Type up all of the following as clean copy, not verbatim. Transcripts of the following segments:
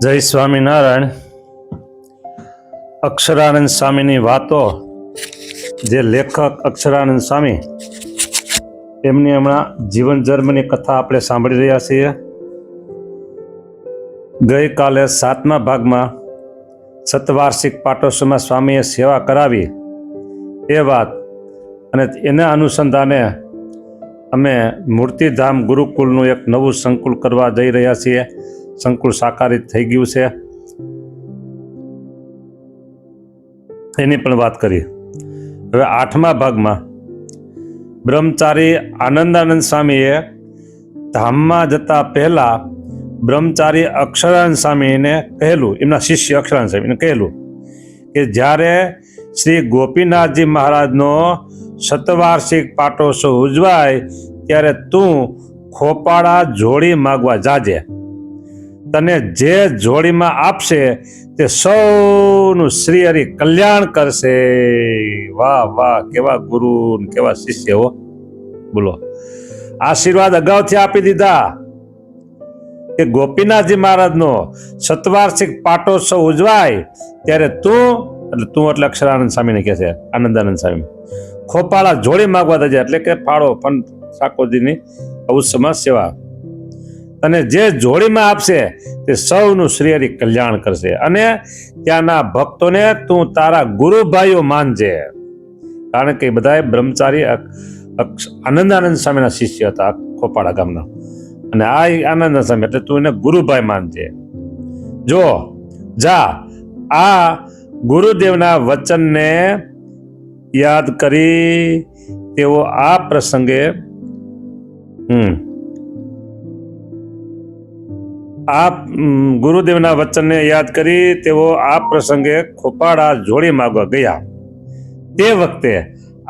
જય સ્વામિનારાયણ. અક્ષરાનંદ સ્વામીની વાતો, જે લેખક અક્ષરાનંદ સ્વામી એમની હમણાં જીવન જન્મની કથા આપણે સાંભળી રહ્યા છીએ. ગઈકાલે 7મા ભાગમાં શતવાર્ષિક પાટોત્સવમાં સ્વામીએ સેવા કરાવી એ વાત અને એના અનુસંધાને અમે મૂર્તિધામ ગુરુકુળનું એક નવું સંકુલ કરવા જઈ રહ્યા છીએ. સંકુલ સાકારિત થઈ ગયું છે, એની પણ વાત કરી. હવે 8મા ભાગમાં બ્રહ્મચારી આનંદાનંદ સ્વામીએ ધામમાં જતા પહેલા બ્રહ્મચારી અક્ષરાનંદ સ્વામીને કહેલું, એમના શિષ્ય અક્ષરાનંદ સ્વામીને કહેલું કે જ્યારે શ્રી ગોપીનાથજી મહારાજનો શતવાર્ષિક પાટોત્સવ ઉજવાય ત્યારે તું ખોપાળા જોડી માગવા જાજે. તને જે જોડીમાં આપશે તે સૌનું શ્રી હરિ કલ્યાણ કરશે. વાહ વાહ, કેવા ગુરુ કેવા શિષ્ય હો. બોલો, આશીર્વાદ અગાઉથી આપી દીધા કે ગોપીનાથજી મહારાજનો શતવાર્ષિક પાટોત્સવ ઉજવાય ત્યારે તું એટલે અક્ષરાનંદ સ્વામીને કહે છે, આનંદાનંદ સ્વામી, ખોપાળા જોડી માગવા દેજે, એટલે કે ફાળો પણ ઠાકોરજીની ઉત્સવમાં સેવા. અને જે જોડીમાં આપશે તે સૌનું શ્રી હરિ કલ્યાણ કરશે. અને ત્યાંના ભક્તોને તું તારા ગુરુભાઈઓ માનજે, કારણ કે બધા બ્રહ્મચારી આનંદાનંદ સ્વામીના શિષ્ય હતા ખોપાળા ગામના. અને આ આનંદ સ્વામી એટલે તું એને ગુરુભાઈ માનજે. જો જા, આ ગુરુદેવના વચનને યાદ કરી તેઓ આ પ્રસંગે ગુરુદેવના વચનને યાદ કરી તેઓ આ પ્રસંગે ખોપાળા જોડી માગવા ગયા. તે વખતે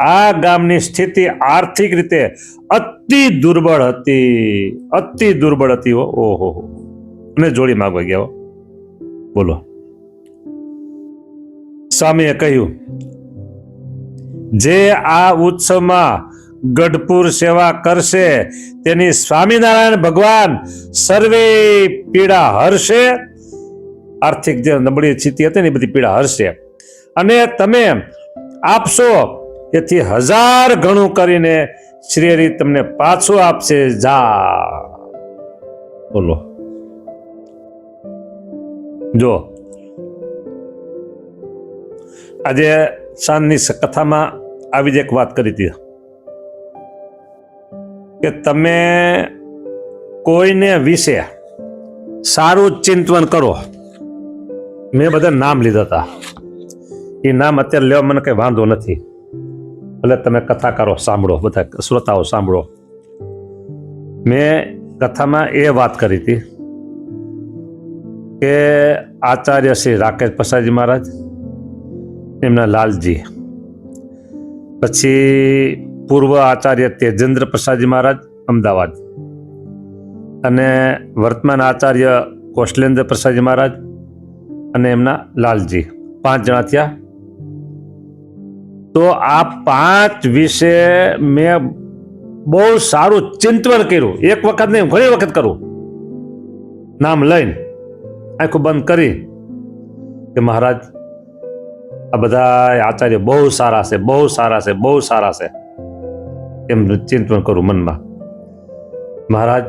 આ ગામની સ્થિતિ આર્થિક રીતે અતિ દુર્બળ હતી. ઓહો, અને જોડી માગવા ગયા. બોલો, સ્વામીએ કહ્યું, જે આ ઉત્સવમાં ગઢપુર સેવા કરશે તેની સ્વામિનારાયણ ભગવાન સર્વે પીડા હરશે. આર્થિક જે નબળી સ્થિતિ હતી ને એ બધી પીડા હરશે. અને તમે આપશો તેથી 1000 ગણું કરીને શ્રી હરિ તમને પાછું આપશે. જા. બોલો, જો આજે સાંજની કથામાં આવી જ એક વાત કરી હતી કે તમે કોઈને વિશે સારું ચિંતન કરો. મેં બધા નામ લીધા હતા, એ નામ અત્યારે લેવા મને કઈ વાંધો નથી, ભલે તમે કથાકારો સાંભળો, બધા શ્રોતાઓ સાંભળો. મેં કથામાં એ વાત કરી હતી કે આચાર્ય શ્રી રાકેશ પ્રસાદજી મહારાજ, એમના લાલજી, પછી પૂર્વ આચાર્ય તેજેન્દ્ર પ્રસાદજી મહારાજ અમદાવાદ, અને વર્તમાન આચાર્ય કૌશલેન્દ્ર પ્રસાદજી મહારાજ અને એમના લાલજી, 5 જણા થયા. તો આ 5 વિશે મેં બહુ સારું ચિંતન કર્યું. એક વખત નહીં, ઘણી વખત કરું, નામ લઈને આંખો બંધ કરી કે મહારાજ આ બધા આચાર્ય બહુ સારા છે, બહુ સારા છે, બહુ સારા છે, એમ ચિંતન કરું મનમાં. મહારાજ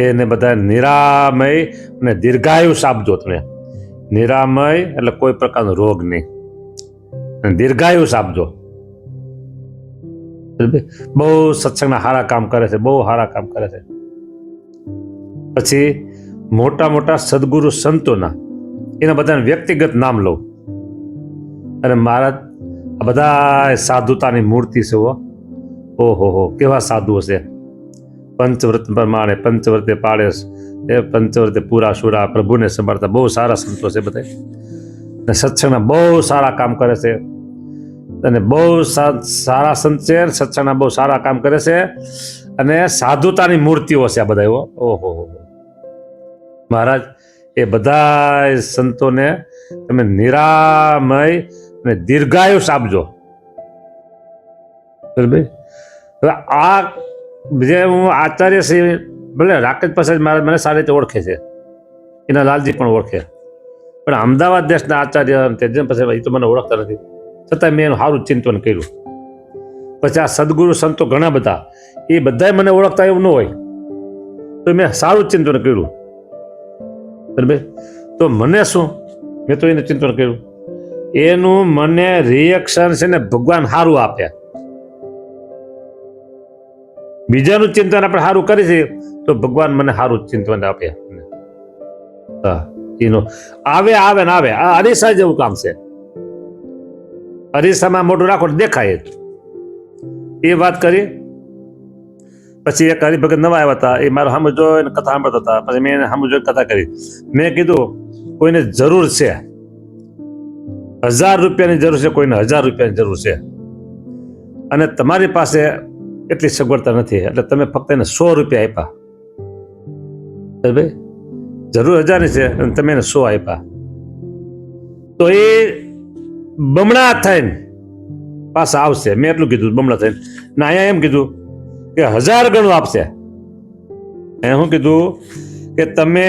એને બધા નિરામય અને દીર્ઘાયુષ આપજો. તમે નિરામય એટલે કોઈ પ્રકારનો રોગ નહીં, દીર્ઘાયુષ આપજો. બહુ સત્સંગના સારા કામ કરે છે, બહુ સારા કામ કરે છે. પછી મોટા મોટા સદગુરુ સંતોના એના બધાને વ્યક્તિગત નામ લઉં. અને મહારાજ આ બધા સાધુતાની મૂર્તિ છે. ઓહો, કેવા સાધુ હશે. પંચવ્રત પ્રમાણે પંચવ્રતે પાળે, એ પંચવ્રતે પૂરા સુરા, પ્રભુને સંભાળતા બહુ સારા સંતો છે બધા. સત્સંગના બહુ સારા કામ કરે છે, અને બહુ સારા સંત છે, સત્સંગના બહુ સારા કામ કરે છે, અને સાધુતાની મૂર્તિઓ છે આ બધા. ઓહો મહારાજ, એ બધા સંતોને તમે નિરામય અને દીર્ઘાયુષ આપજો. બરાબર. હવે આ જે હું આચાર્ય શ્રી ભલે રાકેશ પ્રસાદ મહારાજ મને સારી રીતે ઓળખે છે, એના લાલજી પણ ઓળખે. પણ અમદાવાદ દેશના આચાર્ય તેજન પછી એ તો મને ઓળખતા નથી, છતાં મેં એનું સારું ચિંતન કર્યું. પછી આ સદગુરુ સંતો ઘણા બધા, એ બધાય મને ઓળખતા એવું ન હોય, તો મેં સારું ચિંતન કર્યું. બરાબર, તો મને શું, મેં તો એનું ચિંતન કર્યું, એનું મને રિએક્શન છે ને ભગવાન સારું આપે. બીજાનું ચિંતન આપણે સારું કરી છે તો ભગવાન મને સારું ચિંતન આપે. એનો આવે આવે ને આવે. આ અરીસા જેવું કામ છે. અરીસામાં મોઢું રાખો દેખાય એ વાત કરી. પછી એક હરિભગત નવા આવ્યા હતા, એ મારો સામે જોઈને કથા સાંભળતા હતા. પછી મેં એને સામે જોઈને કથા કરી. મેં કીધું કોઈને જરૂર છે, 1000 રૂપિયાની જરૂર છે, કોઈને 1000 રૂપિયાની જરૂર છે, અને તમારી પાસે એટલી સગવડતા નથી, એટલે તમે ફક્ત એને 100 રૂપિયા આપ્યા. ભાઈ જરૂર 1000ની છે અને તમે એને 100 આપ્યા, તો એ બમણા થઈને પાછા આવશે. મેં એટલું કીધું બમણા થઈને, ને અહીંયા એમ કીધું કે 1000 ગણું આપશે. શું કીધું કે તમે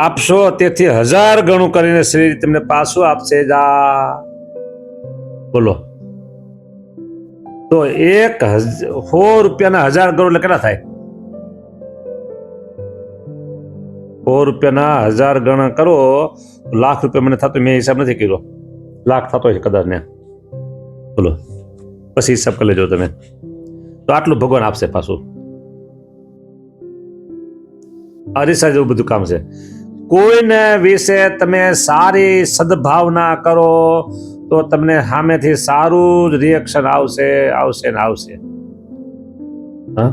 આપશો તેથી 1000 ગણું કરીને શ્રી તમને પાછું આપશે. જા બોલો, તો 100 રૂપિયાના 1000 ગણું એટલે કેટલા થાય? 100 રૂપિયાના 1000 ગણ કરો, લાખ રૂપિયા મને થતો. મેં હિસાબ નથી કર્યો, લાખ થતો હોય કદાચ ને. બોલો, પછી હિસાબ કરી લેજો તમે. તો આટલું ભગવાન આપશે પાછું. અરીસા જેવું બધું કામ છે. કોઈને વિશે તમે સારી સદભાવના કરો તો તમને સામેથી સારું જ રિએક્શન આવશે, આવશે ને આવશે. હા,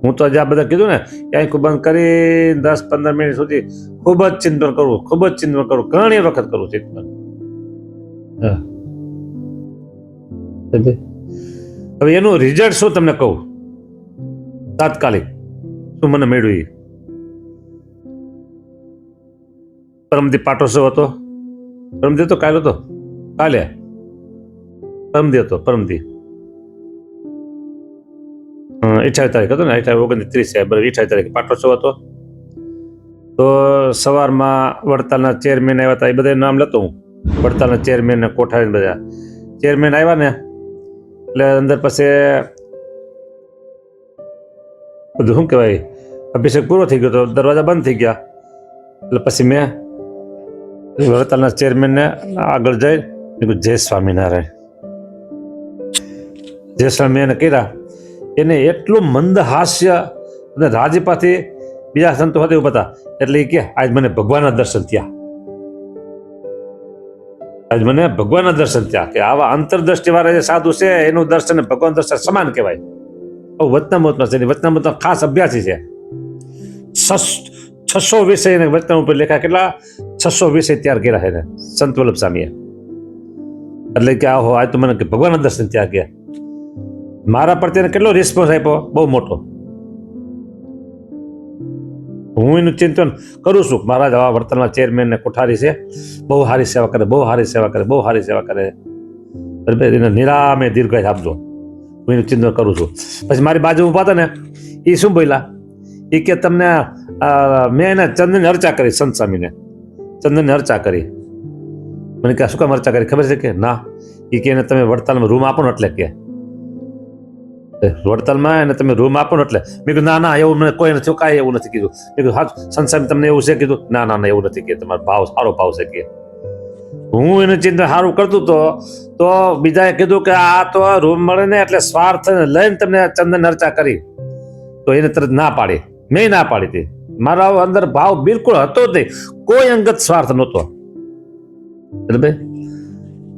હું તો જ્યાં બધા કીધું ને, ક્યાંય બંધ કરી 10-15 મિનિટ સુધી ખૂબ જ ચિંતન કરવું, ખૂબ જ ચિંતન કરવું, ઘણી વખત કરવું ચિંતન. હવે એનું રિઝલ્ટ શું તમને કહું, તાત્કાલિક શું મને મળ્યું. પરમદી પાટોત્સવ હતો. પરમદી હતો કાલે હતો, કાલે પરમદી હતો, પરમદી 28 તારીખ હતો ને, 29 છે બરાબર. 28 તારીખે પાટોત્સવ હતો. તો સવારમાં વડતાલના ચેરમેન આવ્યા હતા, એ બધા નામ લેતો હું. વડતાલના ચેરમેન ને કોઠારી બધા ચેરમેન આવ્યા ને, એટલે અંદર પછી બધું શું કહેવાય, અભિષેક પૂરો થઈ ગયો, તો દરવાજા બંધ થઈ ગયા. એટલે પછી મેં વડતાલના ચેરમેનને આગળ જઈ જય સ્વામિનારાયણ, જય સ્વામિનારાયણ કર્યા. એને એટલું મંદ હાસ્ય અને રાજીપાથી બીજા સંતો સાથે ઉભા હતા. એટલે એ કે આજ મને ભગવાનના દર્શન થયા, આજ મને ભગવાનના દર્શન થયા. કે આવા અંતરદ્રષ્ટિ વાળા જે સાધુ છે એનું દર્શન ભગવાન દર્શન સમાન કહેવાય. વચનામૃતમાં છે, વચનામૃતનો ખાસ અભ્યાસી છે. 600 વિષય વચનામૃત ઉપર લેખા, કેટલા 600 વિષય તૈયાર કર્યા છે સંત વલ્લભ સ્વામીએ. એટલે કે આહો આજ તો મને ભગવાનના દર્શન થયા. ગયા મારા પર તેને કેટલો રિસ્પોન્સ આપ્યો, બહુ મોટો. હું એનું ચિંતન કરું છું. મારા જવા વર્તનમાં ચેરમેન ને કોઠારી છે, બહુ સારી સેવા કરે, બહુ સારી સેવા કરે, બહુ સારી સેવા કરે. એને નિરામે દીર્ઘાય આપજો. હું એનું ચિંતન કરું છું. પછી મારી બાજુ ઉભા હતા ને, એ શું બોલ્યા, એ કે તમને મેં એને ચંદનની અર્ચા કરી, સંત સ્વામીને ચંદનની અર્ચા કરી. મને કે શું કામ અર્ચા કરી ખબર છે? કે ના, એ કે એને તમે વડતાલમાં રૂમ આપો ને એટલે કે વડતાલમાં એને તમે રૂમ આપો ને એટલે. મેં કીધું ના ના, એવું મને કોઈ નથી, કાંઈ એવું નથી કીધું. મેં કીધું હા સંત સ્વામી તમને એવું છે? કીધું ના ના ના, એવું નથી કે તમારો ભાવ સારો ભાવ છે કે. હું એને ચિંતન સારું કરતું તો બીજાએ કીધું કે આ તો રૂમ મળે ને એટલે સ્વાર્થ લઈને તમને ચંદન અર્ચા કરી, તો એને તરત ના પાડી. મેં ના પાડી હતી. મારા અંદર ભાવ બિલકુલ હતો જ નહીં, કોઈ અંગત સ્વાર્થ નહોતો. બરાબર,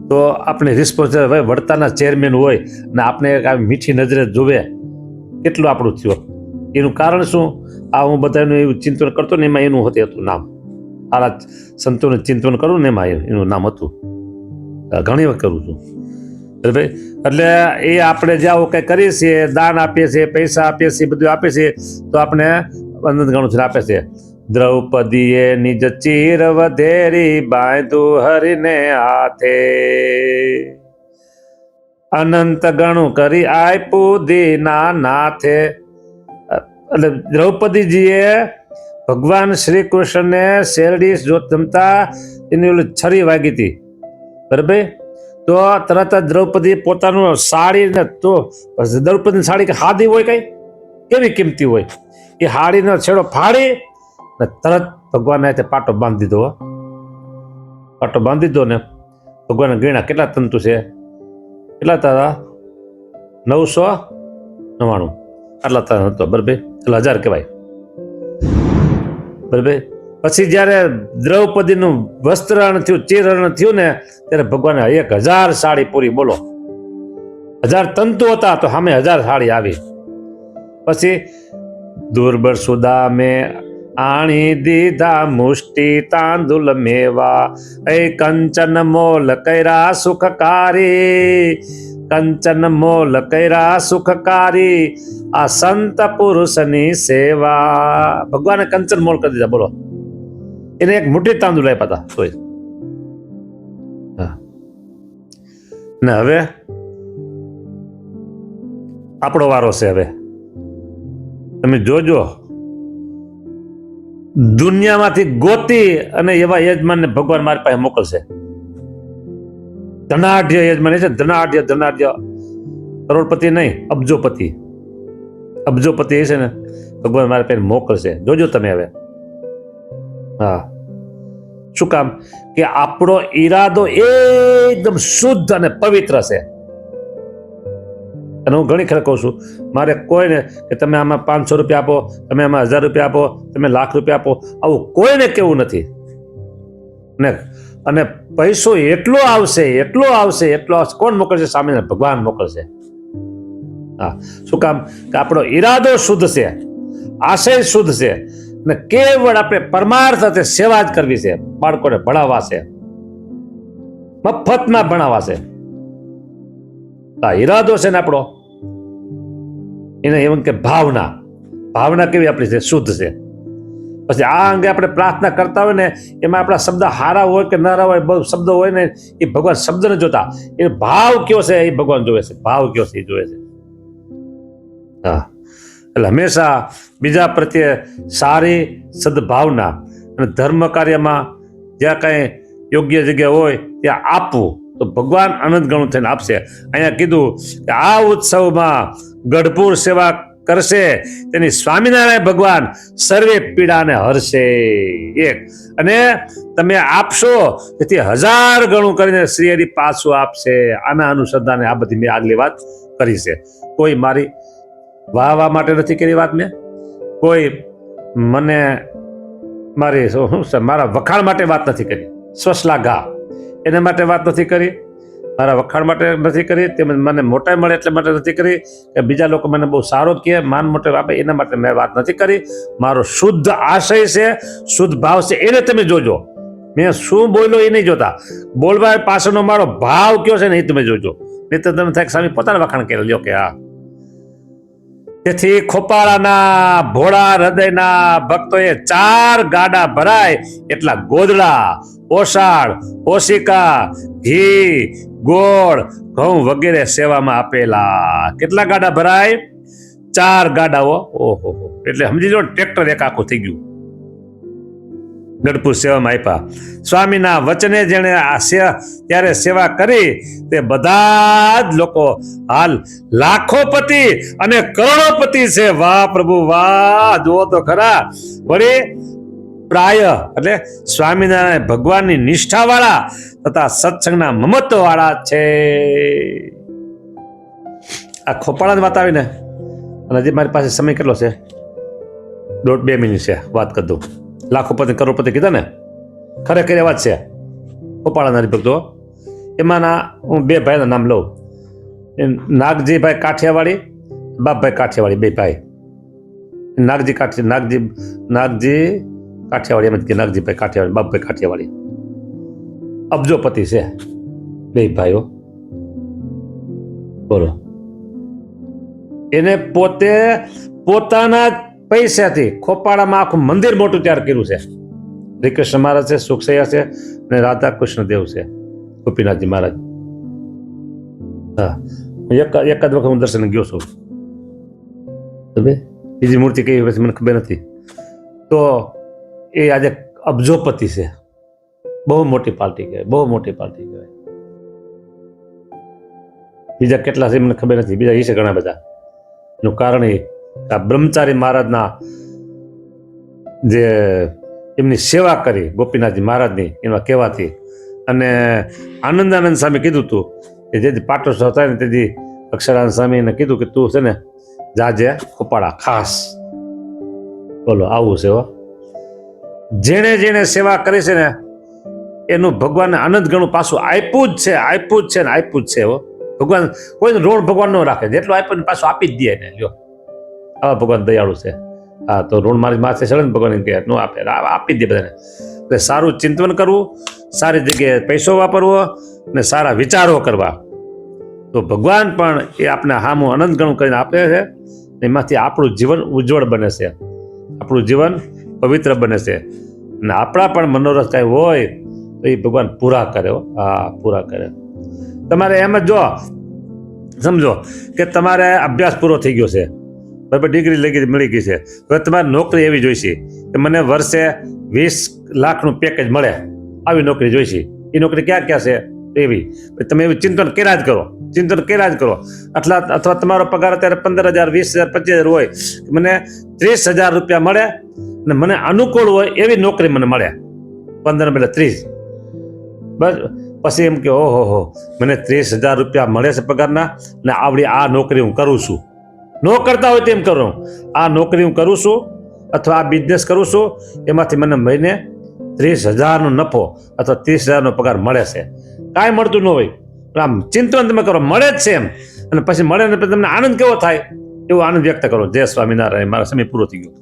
તો આપણે રિસ્પોન્સ વડતાના ચેરમેન હોય ને આપણે મીઠી નજરે જોવે, કેટલું આપણું થયું. એનું કારણ શું? આ હું બધાનું એવું ચિંતન કરતો ને, એમાં એનું હતું નામ. સારા સંતોનું ચિંતન કરું ને, એમાં એનું નામ હતું. ઘણી વખત કરું છું. બરાબર, એટલે એ આપણે જ્યાં કંઈ કરીએ છીએ, દાન આપીએ છીએ, પૈસા આપીએ છીએ, બધું આપીએ છીએ, તો આપણે અનંત ગણું છે આપે છે. દ્રૌપદીએ નિજ ચીર વધેરી, બાંધું હરીને હાથે, અનંત ગણું કરી આપ્યું દીના નાથે. એટલે દ્રૌપદીજીએ ભગવાન શ્રી કૃષ્ણને શેરડી જોત જમતા એની ઓલી છરી વાગી હતી, બરાબર? તો તરત જ દ્રૌપદી પોતાનું સાડી ને, તો દ્રૌપદીની સાડી કે હાદી હોય કઈ કેવી કિંમતી હોય, એ હાડીનો છેડો ફાડી ને તરત ભગવાનને પાટો બાંધી દીધો. પાટો બાંધી દીધો ને ભગવાન ગણ્યા કેટલા તંતુ છે, કેટલા તારા 999 આટલા તારા હતો, બરાબર? એટલે 1000 કહેવાય, બરાબર? પછી જયારે દ્રૌપદીનું વસ્ત્રહરણ થયું, ચીરહરણ થયું ને, ત્યારે ભગવાને 1000 સાડી પૂરી. બોલો, 1000 તંતુ હતા તો સામે 1000 સાડી આવી. પછી દુર્બળ સુદામે આણી દીધા મુષ્ટિ તાંદુલ મેવા, એ કંચન મોલ કૈરા સુખકારી, કંચન મોલ કૈરા સુખકારી, આ સંત પુરુષની સેવા. ભગવાને કંચન મોલ કરી દીધા. બોલો, એને એક મુઠ્ઠી તાંદુલ આપ્યા હતા તોય. ને હવે આપણો વારો છે. હવે તમે જોજો, દુનિયામાંથી ગોતી અને એવા યજમાનને ભગવાન મારી પાસે મોકલશે. ધનાઢ્ય યજમાન છે, ધનાઢ્ય ધનાઢ્ય, કરોડપતિ નહીં, અબજોપતિ. અબજોપતિ છે ને, ભગવાન મારી પાસે મોકલશે. જોજો તમે હવે. હા, શું કામ? કે આપણો ઈરાદો એકદમ શુદ્ધ અને પવિત્ર છે. અને હું ઘણી ખરે કહું છું, મારે કોઈને કે તમે આમાં 500 રૂપિયા આપો, તમે આમાં 1000 રૂપિયા આપો, તમે લાખ રૂપિયા આપો, આવું કોઈને કેવું નથી ને. અને પૈસો એટલો આવશે, એટલો આવશે, એટલો આવશે. કોણ મોકલશે? સામે ભગવાન મોકલશે. હા, શું કામ? કે આપણો ઈરાદો શુદ્ધ છે, આશય શુદ્ધ છે, ને કેવળ આપણે પરમાર્થ સાથે સેવા જ કરવી છે. બાળકોને ભણાવવા છે, મફતમાં ભણાવવા છે. આ ઈરાદો છે ને આપણો, એને એમ કે ભાવના. ભાવના કેવી આપણી છે? શુદ્ધ છે. પછી આ અંગે આપણે પ્રાર્થના કરતા હોય ને, એમાં આપણા શબ્દ હારા હોય કે ના હોય, બહુ શબ્દ હોય ને, એ ભગવાન શબ્દને જોતા, એ ભાવ કયો છે એ ભગવાન જોવે છે. ભાવ કયો છે એ જોવે છે. હા, એટલે હંમેશા બીજા પ્રત્યે સારી સદભાવના અને ધર્મ કાર્યમાં જ્યાં કાંઈ યોગ્ય જગ્યા હોય ત્યાં આપવું, તો ભગવાન આનંદ ગણું થઈને આપશે. અહીંયા કીધું કે આ ઉત્સવમાં ગઢપુર સેવા કરશે તેની સ્વામિનારાયણ ભગવાન સર્વે પીડાને હરશે. એક અને તમે આપશો તેથી 1000 ગણું કરીને શ્રી હરિ પાછું આપશે. આના અનુસંધાને આ બધી મેં આગલી વાત કરી છે. કોઈ મારી વાહવા માટે નથી કરી વાત, મેં કોઈ મને મારી શું છે મારા વખાણ માટે વાત નથી કરી, સ્વશ્લાઘા એના માટે વાત નથી કરી, મારા વખાણ માટે નથી કરી, તેમજ મને મોટાઈ મળે એટલે માટે નથી કરી, કે બીજા લોકો મને બહુ સારો કહે, માન મોટે આપે, એના માટે મેં વાત નથી કરી. મારો શુદ્ધ આશય છે, શુદ્ધ ભાવ છે, એને તમે જોજો. મેં શું બોલ્યો એ નહીં જોતા, બોલવા પાછળનો મારો ભાવ કયો છે ને એ તમે જોજો. નહીં તો તમે થાય સ્વામી પોતાના વખાણ કરી લ્યો કે હા. તેથી ખોપાળાના ભોળા હૃદયના ભક્તોએ 4 ગાડા ભરાય એટલા ગોદડા, ઓસાળ, ઓશિકા, ઘી, ગોળ, ઘઉં વગેરે સેવામાં આપેલા. કેટલા ગાડા ભરાય? 4 ગાડાઓ. ઓહો, એટલે સમજી જો, ટ્રેક્ટર એક આખું થઈ ગયું. ગઢપુર સેવામાં આપ્યા. સ્વામીના વચને જેણે ત્યારે સેવા કરી તે બધા જ લોકો હાલ લાખોપતિ અને કરોડોપતિ છે. વાહ પ્રભુ વાહ, જુઓ તો ખરા. વળી પ્રાય એટલે સ્વામિનારાયણ ભગવાનની નિષ્ઠા વાળા તથા સત્સંગના મમત્વ વાળા છે. આ ખોપાળાની વાત આવી ને, અને હજી મારી પાસે સમય કેટલો છે? 1.5-2 મિનિટ છે, વાત કરી દઉં. લાખોપતિ કરોડપતિ કીધા ને, ખરેખર એ વાત છે. ખોપાળાના હરિભક્તો, એમાંના હું 2 ભાઈના નામ લઉં. નાગજીભાઈ કાઠિયાવાડી, બાપભાઈ કાઠિયાવાડી, 2 ભાઈ. નાગજી કાઠિયાવાડી, એમ જ કે નાગજીભાઈ કાઠિયાવાડી, બાપભાઈ કાઠિયાવાડી. અબજોપતિ છે 2 ભાઈઓ. બોલો, એને પોતે પોતાના પૈસાથી ખોપાળામાં આખું મંદિર મોટું તૈયાર કર્યું છે. શ્રી કૃષ્ણ મહારાજ છે, સુખસૈયા છે, અને રાધા કૃષ્ણ દેવ છે, ગોપીનાથજી મહારાજ. હા, એકાદ વખત હું દર્શન ગયો છું. બીજી મૂર્તિ કઈ પછી મને ખબર નથી. તો એ આજે અબજોપતિ છે. બહુ મોટી પાર્ટી કહેવાય, બહુ મોટી પાર્ટી કહેવાય. બીજા કેટલા છે મને ખબર નથી, બીજા છે ઘણા બધા. એનું કારણ એ આ બ્રહ્મચારી મહારાજના જે એમની સેવા કરી ગોપીનાથજી મહારાજની એમાં કહેવાથી, અને આનંદાનંદ સ્વામી કીધું હતું કે જેથી પાટોત્સવ થાય ને તેથી અક્ષરાનંદ સ્વામીને કીધું કે તું છે ને જાજે ખોપાળા ખાસ. બોલો આવું છે હો. જેણે જેણે સેવા કરી છે ને એનું ભગવાનને આનંદ ઘણું પાછું આપ્યું જ છે, આપ્યું જ છે ને આપ્યું જ છે હો. ભગવાન કોઈ ઋણ ભગવાન ન રાખે, જેટલું આપ્યું પાછું આપી જ દે ને. લ્યો આવા ભગવાન દયાળુ છે. હા તો ઋણ મારી માથે ચડે ને ભગવાન કહે ન આપે, આપી જ દે બધાને. એટલે સારું ચિંતન કરવું, સારી જગ્યાએ પૈસો વાપરવો અને સારા વિચારો કરવા, તો ભગવાન પણ એ આપણે હામું અનંત ગણું કરીને આપે છે. એમાંથી આપણું જીવન ઉજ્જવળ બને છે, આપણું જીવન પવિત્ર બને છે, અને આપણા પણ મનોરથ કાંઈ હોય તો એ ભગવાન પૂરા કરે. હા પૂરા કરે. તમારે એમ જ જો સમજો કે તમારે અભ્યાસ પૂરો થઈ ગયો છે, બરાબર, ડિગ્રી મળી ગઈ છે, હવે તમારે નોકરી એવી જોઈશે કે મને વર્ષે 20 લાખનું પેકેજ મળે, આવી નોકરી જોઈશે. એ નોકરી ક્યાં ક્યાં છે એવી તમે એવું ચિંતન કર્યા જ કરો, ચિંતન કર્યા જ કરો. અથવા તમારો પગાર અત્યારે 15,000, 20,000, 25,000 હોય, મને 30,000 રૂપિયા મળે અને મને અનુકૂળ હોય એવી નોકરી મને મળે, 15 એટલે 30, બસ. પછી એમ કે ઓહો મને 30,000 રૂપિયા મળે છે પગારના, ને આવડી આ નોકરી હું કરું છું. ન કરતા હોય તેમ કરું, આ નોકરી હું કરું છું અથવા આ બિઝનેસ કરું છું, એમાંથી મને મહિને 30,000નો નફો અથવા 30,000નો પગાર મળે છે. કાંઈ મળતું ન હોય પણ આમ ચિંતન તમે કરો, મળે જ છે એમ, અને પછી મળે ને તમને આનંદ કેવો થાય એવો આનંદ વ્યક્ત કરો. જય સ્વામિનારાયણ. મારો સમય પૂરો થઈ ગયો.